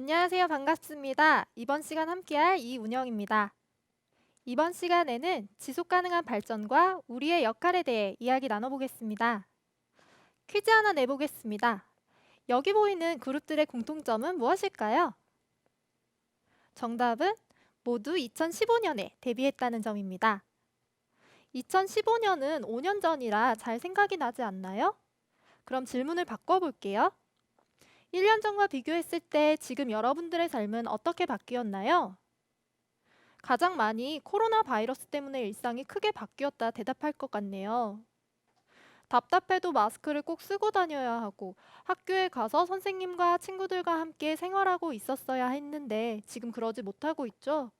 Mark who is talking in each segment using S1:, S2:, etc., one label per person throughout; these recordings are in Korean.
S1: 안녕하세요. 반갑습니다. 이번 시간 함께할 이운영입니다. 이번 시간에는 지속 가능한 발전과 우리의 역할에 대해 이야기 나눠보겠습니다. 퀴즈 하나 내보겠습니다. 여기 보이는 그룹들의 공통점은 무엇일까요? 정답은 모두 2015년에 데뷔했다는 점입니다. 2015년은 5년 전이라 잘 생각이 나지 않나요? 그럼 질문을 바꿔볼게요. 1년 전과 비교했을 때 지금 여러분들의 삶은 어떻게 바뀌었나요? 가장 많이 코로나 바이러스 때문에 일상이 크게 바뀌었다 대답할 것 같네요. 답답해도 마스크를 꼭 쓰고 다녀야 하고 학교에 가서 선생님과 친구들과 함께 생활하고 있었어야 했는데 지금 그러지 못하고 있죠.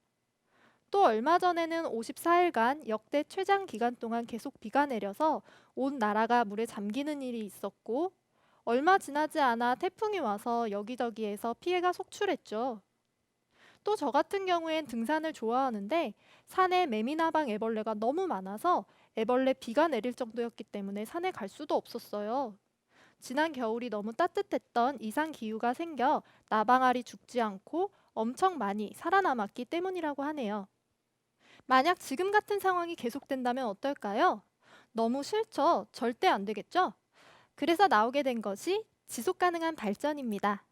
S1: 또 얼마 전에는 54일간 역대 최장 기간 동안 계속 비가 내려서 온 나라가 물에 잠기는 일이 있었고 얼마 지나지 않아 태풍이 와서 여기저기에서 피해가 속출했죠. 또 저 같은 경우엔 등산을 좋아하는데 산에 매미나방 애벌레가 너무 많아서 애벌레 비가 내릴 정도였기 때문에 산에 갈 수도 없었어요. 지난 겨울이 너무 따뜻했던 이상 기후가 생겨 나방알이 죽지 않고 엄청 많이 살아남았기 때문이라고 하네요. 만약 지금 같은 상황이 계속된다면 어떨까요? 너무 싫죠? 절대 안 되겠죠? 그래서 나오게 된 것이 지속 가능한 발전입니다.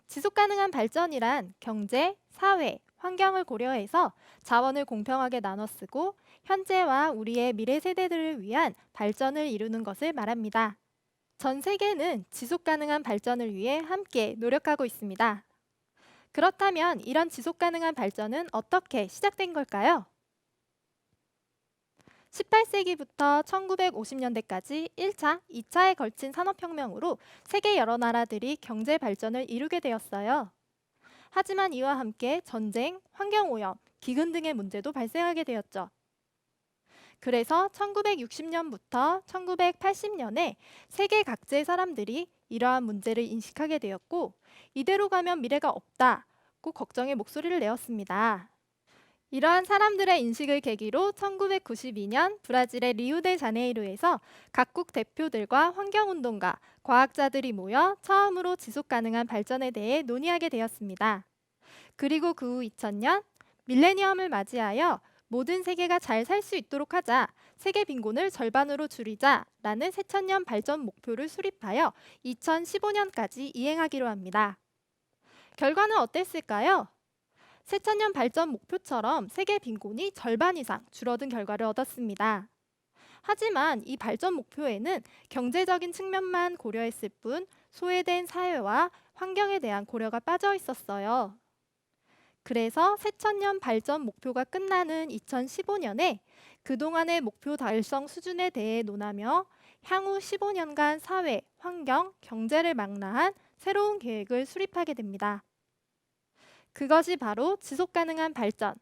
S1: 지속 가능한 발전이란 경제, 사회, 환경을 고려해서 자원을 공평하게 나눠 쓰고 현재와 우리의 미래 세대들을 위한 발전을 이루는 것을 말합니다. 전 세계는 지속 가능한 발전을 위해 함께 노력하고 있습니다. 그렇다면 이런 지속 가능한 발전은 어떻게 시작된 걸까요? 18세기부터 1950년대까지 1차, 2차에 걸친 산업혁명으로 세계 여러 나라들이 경제 발전을 이루게 되었어요. 하지만 이와 함께 전쟁, 환경오염, 기근 등의 문제도 발생하게 되었죠. 그래서 1960년부터 1980년에 세계 각지의 사람들이 이러한 문제를 인식하게 되었고, 이대로 가면 미래가 없다고 걱정의 목소리를 내었습니다. 이러한 사람들의 인식을 계기로 1992년 브라질의 리우데자네이루에서 각국 대표들과 환경운동가, 과학자들이 모여 처음으로 지속 가능한 발전에 대해 논의하게 되었습니다. 그리고 그 후 2000년 밀레니엄을 맞이하여 모든 세계가 잘 살 수 있도록 하자, 세계 빈곤을 절반으로 줄이자라는 새천년 발전 목표를 수립하여 2015년까지 이행하기로 합니다. 결과는 어땠을까요? 새천년 발전 목표처럼 세계 빈곤이 절반 이상 줄어든 결과를 얻었습니다. 하지만 이 발전 목표에는 경제적인 측면만 고려했을 뿐 소외된 사회와 환경에 대한 고려가 빠져 있었어요. 그래서 새천년 발전 목표가 끝나는 2015년에 그동안의 목표 달성 수준에 대해 논하며 향후 15년간 사회, 환경, 경제를 망라한 새로운 계획을 수립하게 됩니다. 그것이 바로 지속 가능한 발전,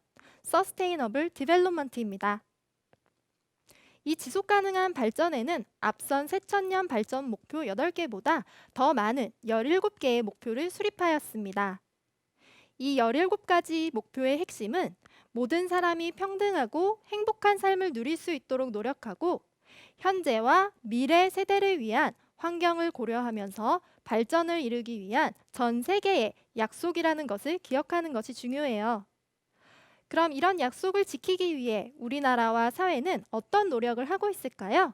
S1: Sustainable Development입니다. 이 지속 가능한 발전에는 앞선 새천년 발전 목표 8개보다 더 많은 17개의 목표를 수립하였습니다. 이 17가지 목표의 핵심은 모든 사람이 평등하고 행복한 삶을 누릴 수 있도록 노력하고 현재와 미래 세대를 위한 환경을 고려하면서 발전을 이루기 위한 전 세계의 약속이라는 것을 기억하는 것이 중요해요. 그럼 이런 약속을 지키기 위해 우리나라와 사회는 어떤 노력을 하고 있을까요?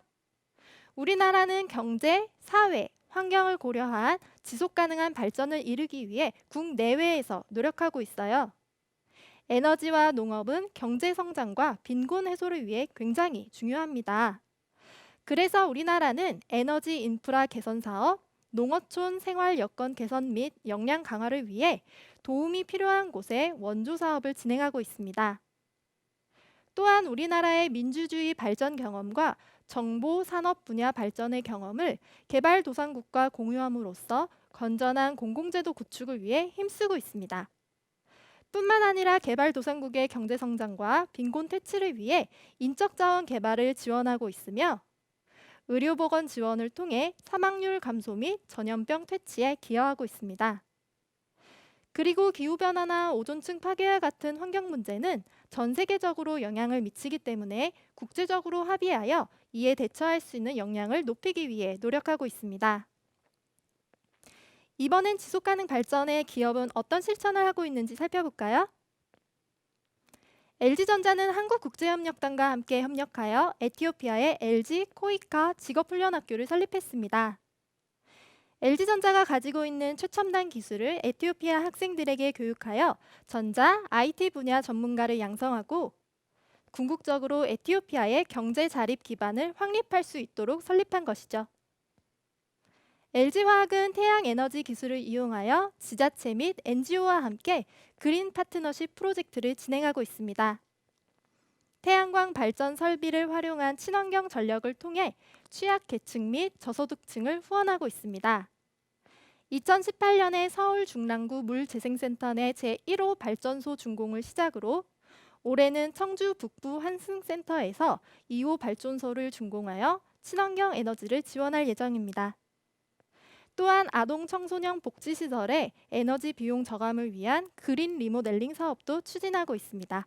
S1: 우리나라는 경제, 사회, 환경을 고려한 지속 가능한 발전을 이루기 위해 국내외에서 노력하고 있어요. 에너지와 농업은 경제 성장과 빈곤 해소를 위해 굉장히 중요합니다. 그래서 우리나라는 에너지 인프라 개선 사업, 농어촌 생활 여건 개선 및 역량 강화를 위해 도움이 필요한 곳에 원조 사업을 진행하고 있습니다. 또한 우리나라의 민주주의 발전 경험과 정보 산업 분야 발전의 경험을 개발도상국과 공유함으로써 건전한 공공제도 구축을 위해 힘쓰고 있습니다. 뿐만 아니라 개발도상국의 경제 성장과 빈곤 퇴치를 위해 인적 자원 개발을 지원하고 있으며 의료보건 지원을 통해 사망률 감소 및 전염병 퇴치에 기여하고 있습니다. 그리고 기후변화나 오존층 파괴와 같은 환경 문제는 전 세계적으로 영향을 미치기 때문에 국제적으로 합의하여 이에 대처할 수 있는 역량을 높이기 위해 노력하고 있습니다. 이번엔 지속가능 발전에 기업은 어떤 실천을 하고 있는지 살펴볼까요? LG전자는 한국국제협력단과 함께 협력하여 에티오피아의 LG 코이카 직업훈련학교를 설립했습니다. LG전자가 가지고 있는 최첨단 기술을 에티오피아 학생들에게 교육하여 전자, IT 분야 전문가를 양성하고 궁극적으로 에티오피아의 경제 자립 기반을 확립할 수 있도록 설립한 것이죠. LG화학은 태양 에너지 기술을 이용하여 지자체 및 NGO와 함께 그린 파트너십 프로젝트를 진행하고 있습니다. 태양광 발전 설비를 활용한 친환경 전력을 통해 취약계층 및 저소득층을 후원하고 있습니다. 2018년에 서울 중랑구 물재생센터 내 제1호 발전소 준공을 시작으로 올해는 청주 북부 한승센터에서 2호 발전소를 준공하여 친환경 에너지를 지원할 예정입니다. 또한 아동 청소년 복지시설의 에너지 비용 저감을 위한 그린 리모델링 사업도 추진하고 있습니다.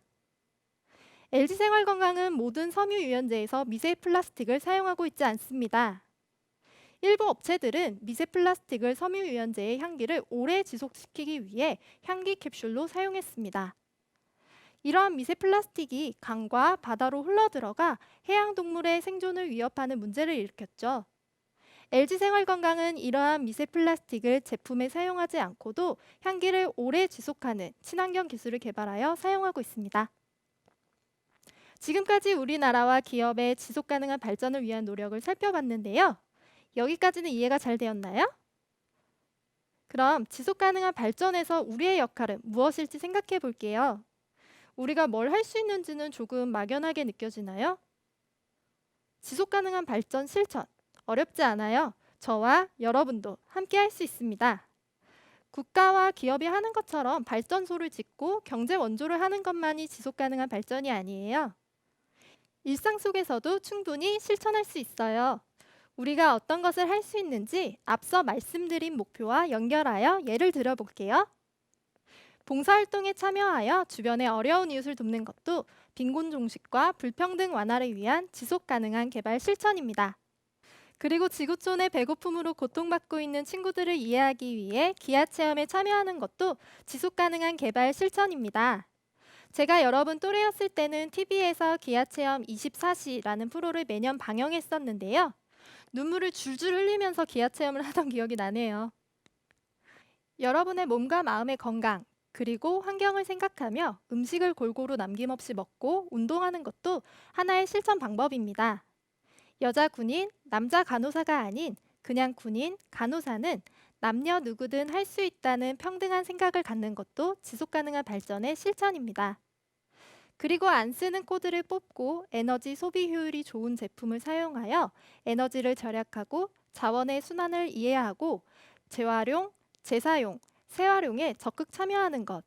S1: LG생활건강은 모든 섬유 유연제에서 미세 플라스틱을 사용하고 있지 않습니다. 일부 업체들은 미세 플라스틱을 섬유 유연제의 향기를 오래 지속시키기 위해 향기 캡슐로 사용했습니다. 이러한 미세 플라스틱이 강과 바다로 흘러들어가 해양동물의 생존을 위협하는 문제를 일으켰죠. LG생활건강은 이러한 미세 플라스틱을 제품에 사용하지 않고도 향기를 오래 지속하는 친환경 기술을 개발하여 사용하고 있습니다. 지금까지 우리나라와 기업의 지속가능한 발전을 위한 노력을 살펴봤는데요. 여기까지는 이해가 잘 되었나요? 그럼 지속가능한 발전에서 우리의 역할은 무엇일지 생각해 볼게요. 우리가 뭘 할 수 있는지는 조금 막연하게 느껴지나요? 지속가능한 발전 실천, 어렵지 않아요. 저와 여러분도 함께 할 수 있습니다. 국가와 기업이 하는 것처럼 발전소를 짓고 경제 원조를 하는 것만이 지속가능한 발전이 아니에요. 일상 속에서도 충분히 실천할 수 있어요. 우리가 어떤 것을 할 수 있는지 앞서 말씀드린 목표와 연결하여 예를 들어볼게요. 봉사활동에 참여하여 주변의 어려운 이웃을 돕는 것도 빈곤 종식과 불평등 완화를 위한 지속가능한 개발 실천입니다. 그리고 지구촌의 배고픔으로 고통받고 있는 친구들을 이해하기 위해 기아체험에 참여하는 것도 지속가능한 개발 실천입니다. 제가 여러분 또래였을 때는 TV에서 기아체험 24시라는 프로를 매년 방영했었는데요. 눈물을 줄줄 흘리면서 기아체험을 하던 기억이 나네요. 여러분의 몸과 마음의 건강, 그리고 환경을 생각하며 음식을 골고루 남김없이 먹고 운동하는 것도 하나의 실천 방법입니다. 여자 군인, 남자 간호사가 아닌 그냥 군인, 간호사는 남녀 누구든 할 수 있다는 평등한 생각을 갖는 것도 지속가능한 발전의 실천입니다. 그리고 안 쓰는 코드를 뽑고 에너지 소비 효율이 좋은 제품을 사용하여 에너지를 절약하고 자원의 순환을 이해하고 재활용, 재사용, 재활용에 적극 참여하는 것.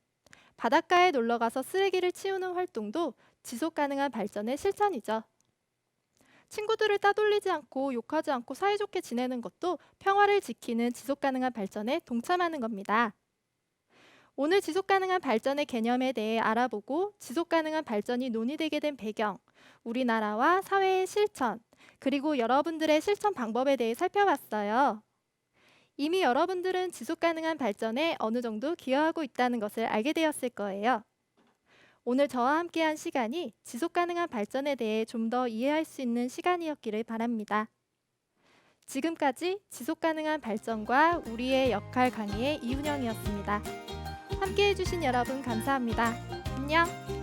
S1: 바닷가에 놀러가서 쓰레기를 치우는 활동도 지속가능한 발전의 실천이죠. 친구들을 따돌리지 않고 욕하지 않고 사이좋게 지내는 것도 평화를 지키는 지속가능한 발전에 동참하는 겁니다. 오늘 지속가능한 발전의 개념에 대해 알아보고 지속가능한 발전이 논의되게 된 배경, 우리나라와 사회의 실천, 그리고 여러분들의 실천 방법에 대해 살펴봤어요. 이미 여러분들은 지속가능한 발전에 어느 정도 기여하고 있다는 것을 알게 되었을 거예요. 오늘 저와 함께한 시간이 지속가능한 발전에 대해 좀 더 이해할 수 있는 시간이었기를 바랍니다. 지금까지 지속가능한 발전과 우리의 역할 강의의 이훈영이었습니다. 함께해 주신 여러분 감사합니다. 안녕!